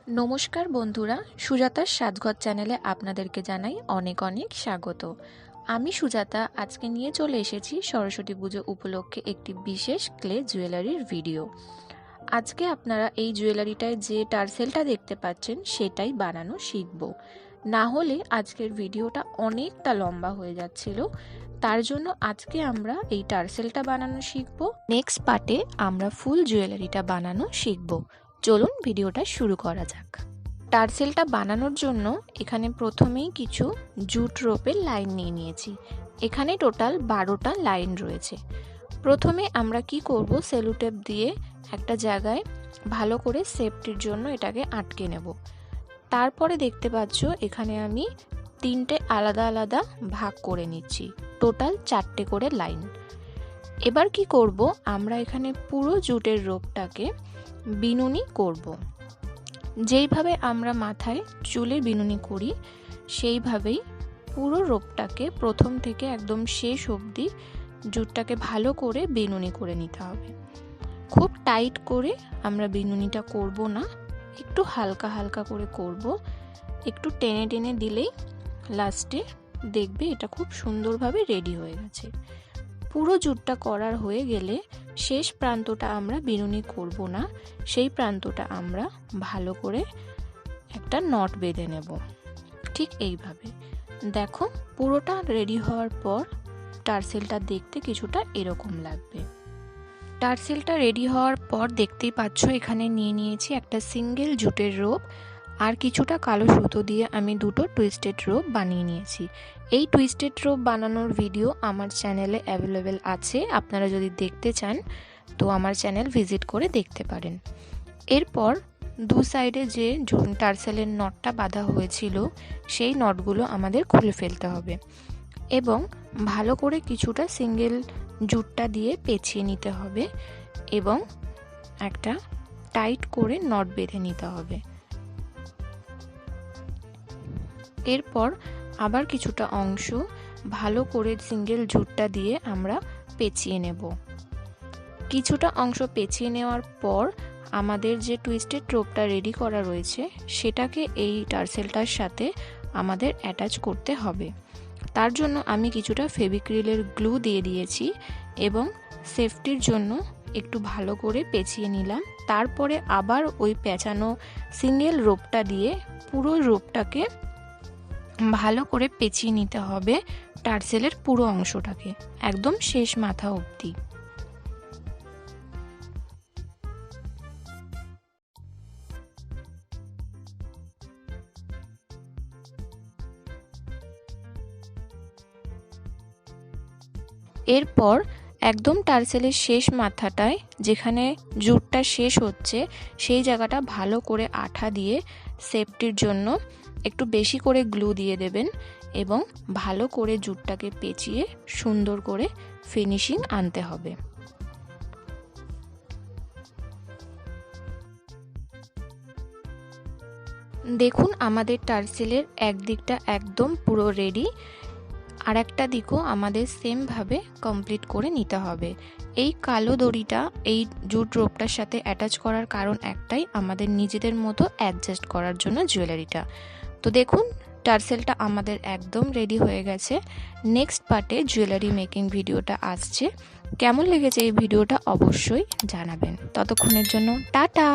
নমস্কার বন্ধুরা, সুজাতার সাজঘর চ্যানেলে আপনাদেরকে জানাই অনেক অনেক স্বাগত। আমি সুজাতা আজকে নিয়ে চলে এসেছি সরস্বতী পুজো উপলক্ষে একটি বিশেষ ক্লে জুয়েলারির ভিডিও। আজকে আপনারা এই জুয়েলারিটায় যে টার্সেলটা দেখতে পাচ্ছেন সেটাই বানানো শিখব। না হলে আজকের ভিডিওটা অনেকটা লম্বা হয়ে যাচ্ছিল, তার জন্য আজকে আমরা এই টার্সেলটা বানানো শিখব। নেক্সট পার্টে আমরা ফুল জুয়েলারিটা বানানো শিখব। চলুন ভিডিওটা শুরু করা যাক। টার্সেলটা বানানোর জন্য এখানে প্রথমেই কিছু জুট রোপের লাইন নিয়ে নিয়েছি। এখানে টোটাল 12টা লাইন রয়েছে। প্রথমে আমরা কি করব, সেলুটেপ দিয়ে একটা জায়গায় ভালো করে সেফটির জন্য এটাকে আটকে নেব। তারপরে দেখতে পাচ্ছ এখানে আমি 3টে আলাদা আলাদা ভাগ করে নিচ্ছি, টোটাল 4টে করে লাইন। এবার কি করব, আমরা এখানে পুরো জুটের রোপটাকে বিনুনি করব। যেইভাবে আমরা মাথায় চুলে বিনুনি করি সেইভাবেই পুরো রোপটাকে প্রথম থেকে একদম শেষ অবধি জুটটাকে ভালো করে বিনুনি করে নিতে হবে। খুব টাইট করে আমরা বিনুনিটা করব না, একটু হালকা হালকা করে করব। একটু টেনে টেনে দিলেই লাস্টে দেখবে এটা খুব সুন্দরভাবে রেডি হয়ে গেছে। পুরো জুটটা করার হয়ে গেলে শেষ প্রান্তটা আমরা বিনুনি করব না, সেই প্রান্তটা আমরা ভালো করে একটা নট বেঁধে নেব। ঠিক এইভাবে দেখো, পুরোটা রেডি হওয়ার পর টার্সেলটা দেখতে কিছুটা এরকম লাগবে। টার্সেলটা রেডি হওয়ার পর দেখতেই পাচ্ছ এখানে নিয়ে নিয়েছি একটা সিঙ্গেল জুটের রোপ, আর কিছুটা কালো সুতো দিয়ে আমি দুটো টুইস্টেড রোপ বানিয়ে নিয়েছি। এই টুইস্টেড রোপ বানানোর ভিডিও আমার চ্যানেলে অ্যাভেলেবেল আছে, আপনারা যদি দেখতে চান তো আমার চ্যানেল ভিজিট করে দেখতে পারেন। এরপর দু সাইডে যে টার্সেলের নটটা বাঁধা হয়েছিল সেই নটগুলো আমাদের খুলে ফেলতে হবে এবং ভালো করে কিছুটা সিঙ্গেল জুটটা দিয়ে পেঁচিয়ে নিতে হবে এবং একটা টাইট করে নট বেঁধে নিতে হবে। এরপর আবার কিছুটা অংশ ভালো করে সিঙ্গেল জুটটা দিয়ে আমরা পেঁচিয়ে নেব। কিছুটা অংশ পেঁচিয়ে নেওয়ার পর আমাদের যে টুইস্টেড রোপটা রেডি করা রয়েছে সেটাকে এই টার্সেলটার সাথে আমাদের অ্যাটাচ করতে হবে। তার জন্য আমি কিছুটা ফেভিক্রিলের গ্লু দিয়ে দিয়েছি এবং সেফটির জন্য একটু ভালো করে পেঁচিয়ে নিলাম। তারপরে আবার ওই পেঁচানো সিঙ্গেল রোপটা দিয়ে পুরো রোপটাকে ভালো করে পেঁচিয়ে নিতে হবে, টার্সেলের পুরো অংশটাকে একদম শেষ মাথা অবধি। এরপর একদম টার্সেলের শেষ মাথাটায় যেখানে জুটটা শেষ হচ্ছে সেই জায়গাটা ভালো করে আঠা দিয়ে সেফটির জন্য একটু বেশি করে গ্লু দিয়ে দেবেন এবং ভালো করে জুটটাকে পেঁচিয়ে সুন্দর করে ফিনিশিং আনতে হবে। দেখুন আমাদের টার্সেলের একদিকটা একদম পুরো রেডি, আর একটা দিকও আমাদের সেমভাবে কমপ্লিট করে নিতে হবে। এই কালো দড়িটা এই জুট রোপটার সাথে অ্যাটাচ করার কারণ একটাই, আমাদের নিজেদের মতো অ্যাডজাস্ট করার জন্য জুয়েলারিটা। তো দেখুন টার্সেলটা আমাদের একদম রেডি হয়ে গেছে। নেক্সট পার্টে জুয়েলারি মেকিং ভিডিওটা আসছে। কেমন লেগেছে এই ভিডিওটা অবশ্যই জানাবেন। ততক্ষণের জন্য টাটা।